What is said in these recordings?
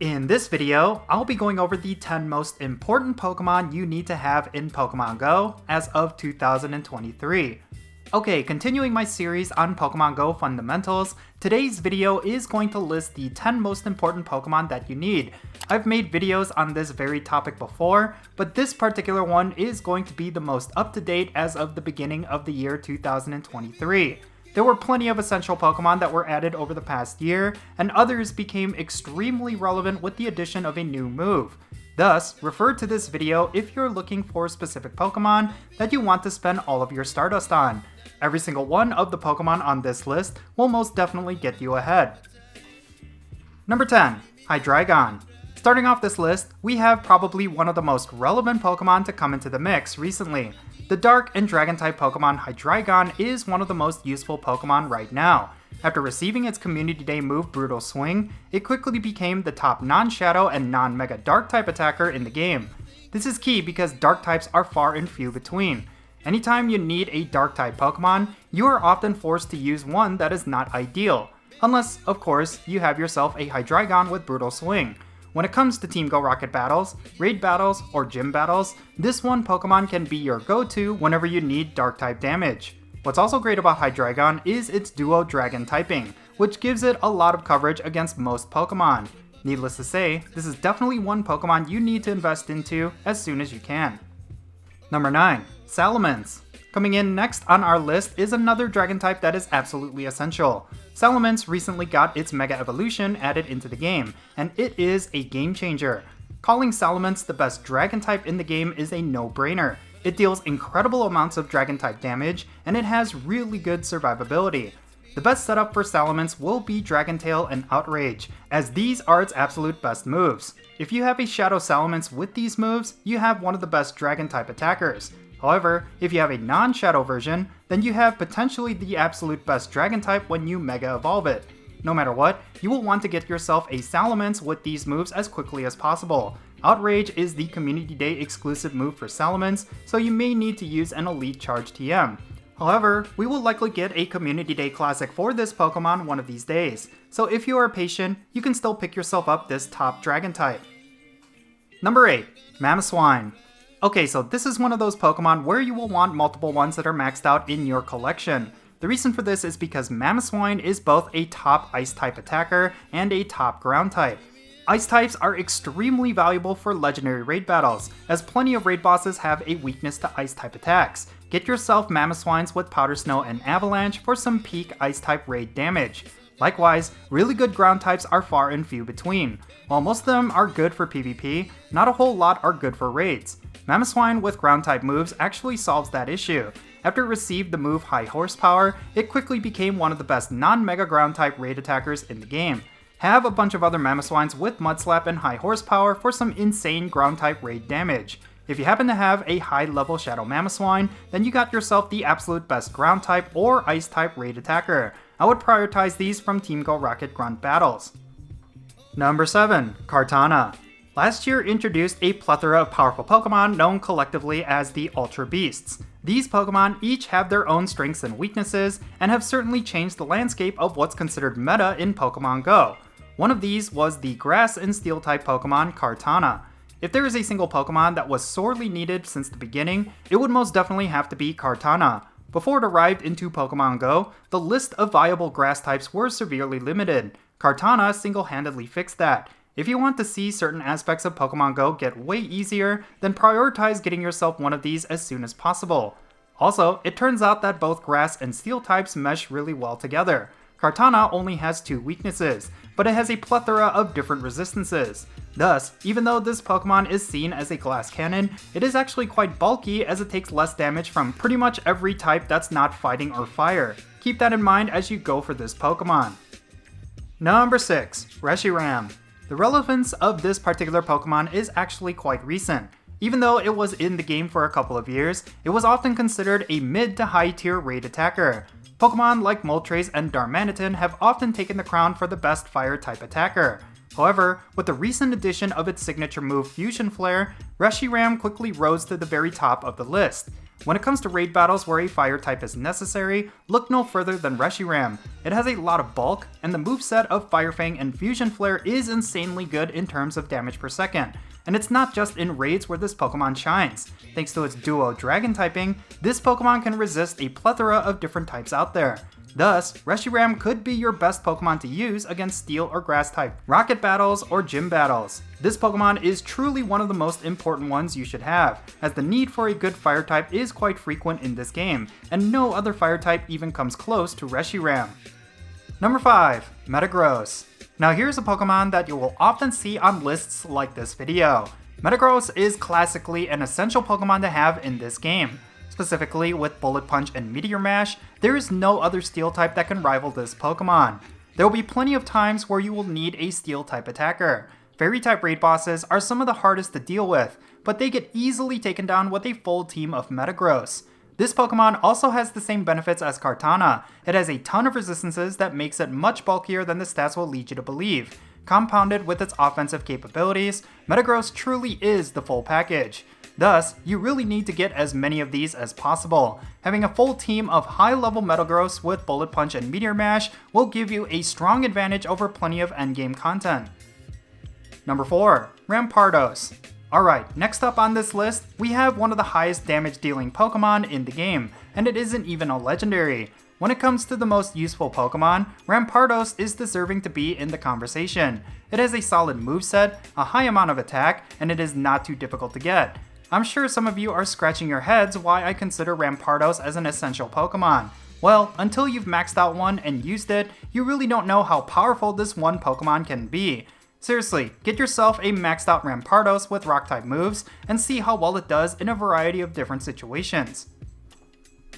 In this video, I'll be going over the 10 most important Pokemon you need to have in Pokemon GO as of 2023. Okay, continuing my series on Pokemon GO fundamentals, today's video is going to list the 10 most important Pokemon that you need. I've made videos on this very topic before, but this particular one is going to be the most up-to-date as of the beginning of the year 2023. There were plenty of essential Pokemon that were added over the past year, and others became extremely relevant with the addition of a new move. Thus, refer to this video if you're looking for specific Pokemon that you want to spend all of your Stardust on. Every single one of the Pokemon on this list will most definitely get you ahead. Number 10. Hydreigon. Starting off this list, we have probably one of the most relevant Pokemon to come into the mix recently. The Dark and Dragon-type Pokemon Hydreigon is one of the most useful Pokemon right now. After receiving its Community Day move Brutal Swing, it quickly became the top non-Shadow and non-Mega Dark-type attacker in the game. This is key because Dark types are far and few between. Anytime you need a Dark-type Pokemon, you are often forced to use one that is not ideal. Unless, of course, you have yourself a Hydreigon with Brutal Swing. When it comes to Team Go Rocket battles, raid battles, or gym battles, this one Pokemon can be your go-to whenever you need Dark-type damage. What's also great about Hydreigon is its Duo Dragon typing, which gives it a lot of coverage against most Pokemon. Needless to say, this is definitely one Pokemon you need to invest into as soon as you can. Number 9. Salamence. Coming in next on our list is another Dragon type that is absolutely essential. Salamence recently got its Mega Evolution added into the game, and it is a game changer. Calling Salamence the best Dragon type in the game is a no-brainer. It deals incredible amounts of Dragon type damage, and it has really good survivability. The best setup for Salamence will be Dragon Tail and Outrage, as these are its absolute best moves. If you have a Shadow Salamence with these moves, you have one of the best Dragon type attackers. However, if you have a non-Shadow version, then you have potentially the absolute best Dragon type when you Mega Evolve it. No matter what, you will want to get yourself a Salamence with these moves as quickly as possible. Outrage is the Community Day exclusive move for Salamence, so you may need to use an Elite Charge TM. However, we will likely get a Community Day Classic for this Pokemon one of these days, so if you are patient, you can still pick yourself up this top Dragon type. Number 8. Mamoswine. Okay, so this is one of those Pokemon where you will want multiple ones that are maxed out in your collection. The reason for this is because Mamoswine is both a top Ice-type attacker and a top Ground type. Ice types are extremely valuable for legendary raid battles, as plenty of raid bosses have a weakness to Ice-type attacks. Get yourself Mamoswines with Powder Snow and Avalanche for some peak Ice-type raid damage. Likewise, really good ground types are far and few between. While most of them are good for PvP, not a whole lot are good for raids. Mamoswine with ground type moves actually solves that issue. After it received the move High Horsepower, it quickly became one of the best non-Mega ground type raid attackers in the game. Have a bunch of other Mamoswines with Mudslap and High Horsepower for some insane ground type raid damage. If you happen to have a high level Shadow Mamoswine, then you got yourself the absolute best ground type or ice type raid attacker. I would prioritize these from Team Go Rocket grunt battles. Number 7. Kartana. Last year introduced a plethora of powerful Pokemon known collectively as the Ultra Beasts. These Pokemon each have their own strengths and weaknesses, and have certainly changed the landscape of what's considered meta in Pokemon GO. One of these was the Grass and Steel type Pokemon Kartana. If there is a single Pokemon that was sorely needed since the beginning, it would most definitely have to be Kartana. Before it arrived into Pokemon GO, the list of viable grass types were severely limited. Kartana single-handedly fixed that. If you want to see certain aspects of Pokemon GO get way easier, then prioritize getting yourself one of these as soon as possible. Also, it turns out that both grass and steel types mesh really well together. Kartana only has 2 weaknesses, but it has a plethora of different resistances. Thus, even though this Pokemon is seen as a glass cannon, it is actually quite bulky as it takes less damage from pretty much every type that's not fighting or fire. Keep that in mind as you go for this Pokemon. Number 6. Reshiram. The relevance of this particular Pokemon is actually quite recent. Even though it was in the game for a couple of years, it was often considered a mid to high tier raid attacker. Pokemon like Moltres and Darmanitan have often taken the crown for the best fire-type attacker. However, with the recent addition of its signature move Fusion Flare, Reshiram quickly rose to the very top of the list. When it comes to raid battles where a fire type is necessary, look no further than Reshiram. It has a lot of bulk, and the moveset of Fire Fang and Fusion Flare is insanely good in terms of damage per second. And it's not just in raids where this Pokemon shines. Thanks to its duo Dragon typing, this Pokemon can resist a plethora of different types out there. Thus, Reshiram could be your best Pokemon to use against Steel or Grass type rocket battles or gym battles. This Pokemon is truly one of the most important ones you should have, as the need for a good fire type is quite frequent in this game, and no other fire type even comes close to Reshiram. Number 5. Metagross. Now here's a Pokemon that you will often see on lists like this video. Metagross is classically an essential Pokemon to have in this game. Specifically with Bullet Punch and Meteor Mash, there is no other Steel type that can rival this Pokemon. There will be plenty of times where you will need a Steel type attacker. Fairy type raid bosses are some of the hardest to deal with, but they get easily taken down with a full team of Metagross. This Pokemon also has the same benefits as Kartana. It has a ton of resistances that makes it much bulkier than the stats will lead you to believe. Compounded with its offensive capabilities, Metagross truly is the full package. Thus, you really need to get as many of these as possible. Having a full team of high-level Metagross with Bullet Punch and Meteor Mash will give you a strong advantage over plenty of endgame content. Number 4. Rampardos. Alright, next up on this list, we have one of the highest damage dealing Pokemon in the game, and it isn't even a legendary. When it comes to the most useful Pokemon, Rampardos is deserving to be in the conversation. It has a solid moveset, a high amount of attack, and it is not too difficult to get. I'm sure some of you are scratching your heads why I consider Rampardos as an essential Pokemon. Well, until you've maxed out one and used it, you really don't know how powerful this one Pokemon can be. Seriously, get yourself a maxed out Rampardos with Rock-type moves and see how well it does in a variety of different situations.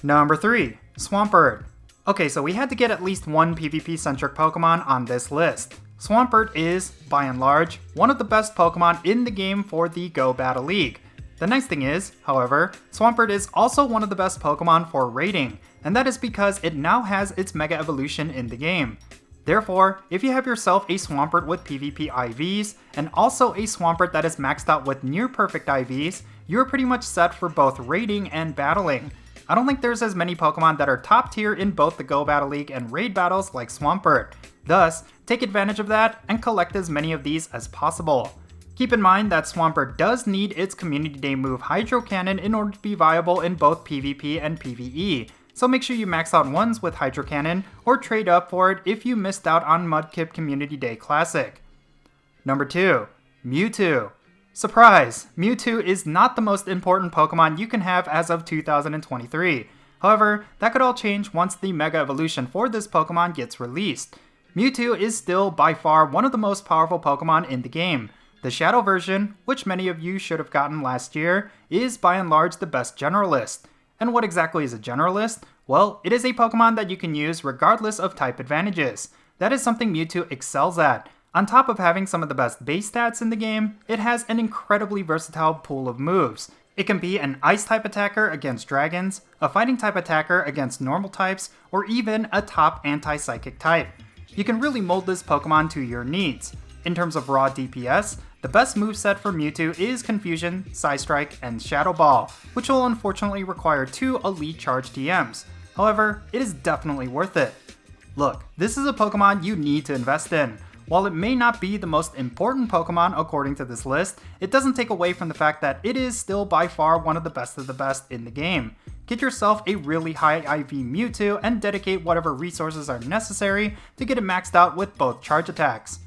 Number 3. Swampert. Okay, so we had to get at least one PvP-centric Pokemon on this list. Swampert is, by and large, one of the best Pokemon in the game for the Go Battle League. The nice thing is, however, Swampert is also one of the best Pokemon for raiding, and that is because it now has its Mega Evolution in the game. Therefore, if you have yourself a Swampert with PvP IVs, and also a Swampert that is maxed out with near perfect IVs, you're pretty much set for both raiding and battling. I don't think there's as many Pokemon that are top tier in both the Go Battle League and raid battles like Swampert. Thus, take advantage of that and collect as many of these as possible. Keep in mind that Swampert does need its Community Day move Hydro Cannon in order to be viable in both PvP and PvE, so make sure you max out ones with Hydro Cannon or trade up for it if you missed out on Mudkip Community Day Classic. Number 2. Mewtwo. Surprise! Mewtwo is not the most important Pokemon you can have as of 2023. However, that could all change once the Mega Evolution for this Pokemon gets released. Mewtwo is still by far one of the most powerful Pokemon in the game. The Shadow version, which many of you should have gotten last year, is by and large the best generalist. And what exactly is a generalist? Well, it is a Pokemon that you can use regardless of type advantages. That is something Mewtwo excels at. On top of having some of the best base stats in the game, it has an incredibly versatile pool of moves. It can be an Ice-type attacker against dragons, a Fighting-type attacker against normal types, or even a top anti-psychic type. You can really mold this Pokemon to your needs. In terms of raw DPS, the best moveset for Mewtwo is Confusion, Psystrike, and Shadow Ball, which will unfortunately require 2 elite charge TMs. However, it is definitely worth it. Look, this is a Pokemon you need to invest in. While it may not be the most important Pokemon according to this list, it doesn't take away from the fact that it is still by far one of the best in the game. Get yourself a really high IV Mewtwo and dedicate whatever resources are necessary to get it maxed out with both charge attacks.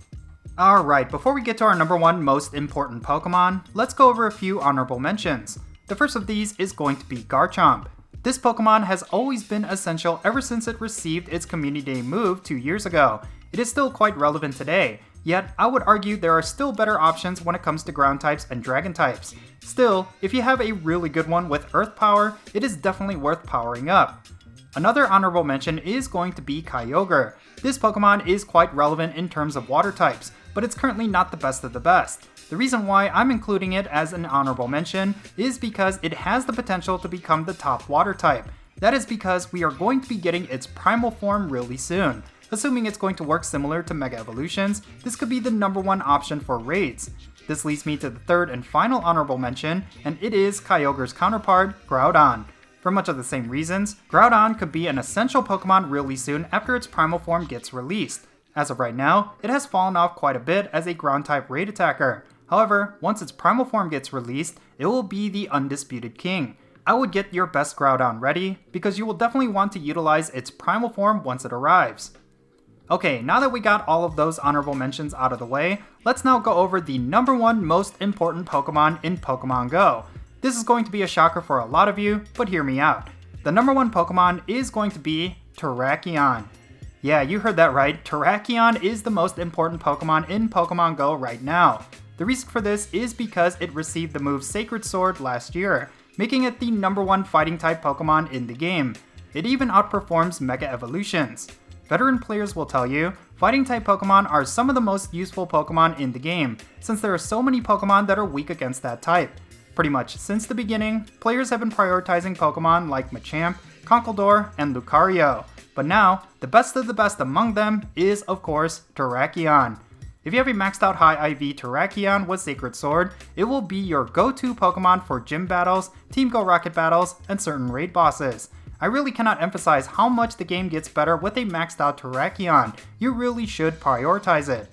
Alright, before we get to our number 1 most important Pokemon, let's go over a few honorable mentions. The first of these is going to be Garchomp. This Pokemon has always been essential ever since it received its Community Day move 2 years ago. It is still quite relevant today, yet I would argue there are still better options when it comes to ground types and dragon types. Still, if you have a really good one with earth power, it is definitely worth powering up. Another honorable mention is going to be Kyogre. This Pokemon is quite relevant in terms of water types, but it's currently not the best of the best. The reason why I'm including it as an honorable mention is because it has the potential to become the top water type. That is because we are going to be getting its primal form really soon. Assuming it's going to work similar to Mega Evolutions, this could be the number 1 option for raids. This leads me to the third and final honorable mention, and it is Kyogre's counterpart, Groudon. For much of the same reasons, Groudon could be an essential Pokemon really soon after its primal form gets released. As of right now, it has fallen off quite a bit as a ground-type raid attacker. However, once its primal form gets released, it will be the undisputed king. I would get your best Groudon ready, because you will definitely want to utilize its primal form once it arrives. Okay, now that we got all of those honorable mentions out of the way, let's now go over the number 1 most important Pokemon in Pokemon GO. This is going to be a shocker for a lot of you, but hear me out. The number 1 Pokemon is going to be Terrakion. Yeah, you heard that right, Terrakion is the most important Pokemon in Pokemon GO right now. The reason for this is because it received the move Sacred Sword last year, making it the number 1 fighting type Pokemon in the game. It even outperforms Mega Evolutions. Veteran players will tell you, fighting type Pokemon are some of the most useful Pokemon in the game, since there are so many Pokemon that are weak against that type. Pretty much since the beginning, players have been prioritizing Pokemon like Machamp, Conkeldurr, and Lucario. But now, the best of the best among them is, of course, Terrakion. If you have a maxed out high IV Terrakion with Sacred Sword, it will be your go-to Pokemon for gym battles, Team Go Rocket battles, and certain raid bosses. I really cannot emphasize how much the game gets better with a maxed out Terrakion. You really should prioritize it.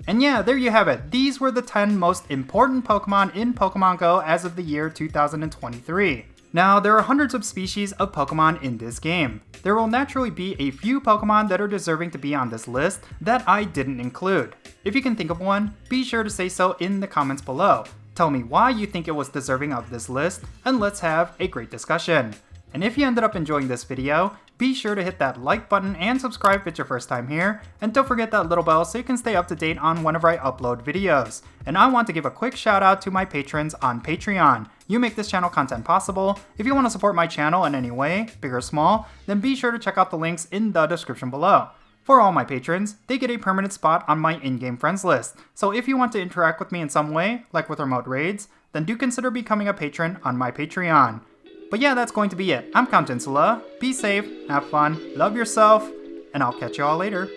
And yeah, there you have it. These were the 10 most important Pokemon in Pokemon GO as of the year 2023. Now, there are hundreds of species of Pokemon in this game. There will naturally be a few Pokemon that are deserving to be on this list that I didn't include. If you can think of one, be sure to say so in the comments below. Tell me why you think it was deserving of this list, and let's have a great discussion. And if you ended up enjoying this video, be sure to hit that like button and subscribe if it's your first time here, and don't forget that little bell so you can stay up to date on whenever I upload videos. And I want to give a quick shout out to my patrons on Patreon. You make this channel content possible. If you want to support my channel in any way, big or small, then be sure to check out the links in the description below. For all my patrons, they get a permanent spot on my in-game friends list, so if you want to interact with me in some way, like with remote raids, then do consider becoming a patron on my Patreon. But yeah, that's going to be it. I'm Count Jinsula. Be safe, have fun, love yourself, and I'll catch you all later.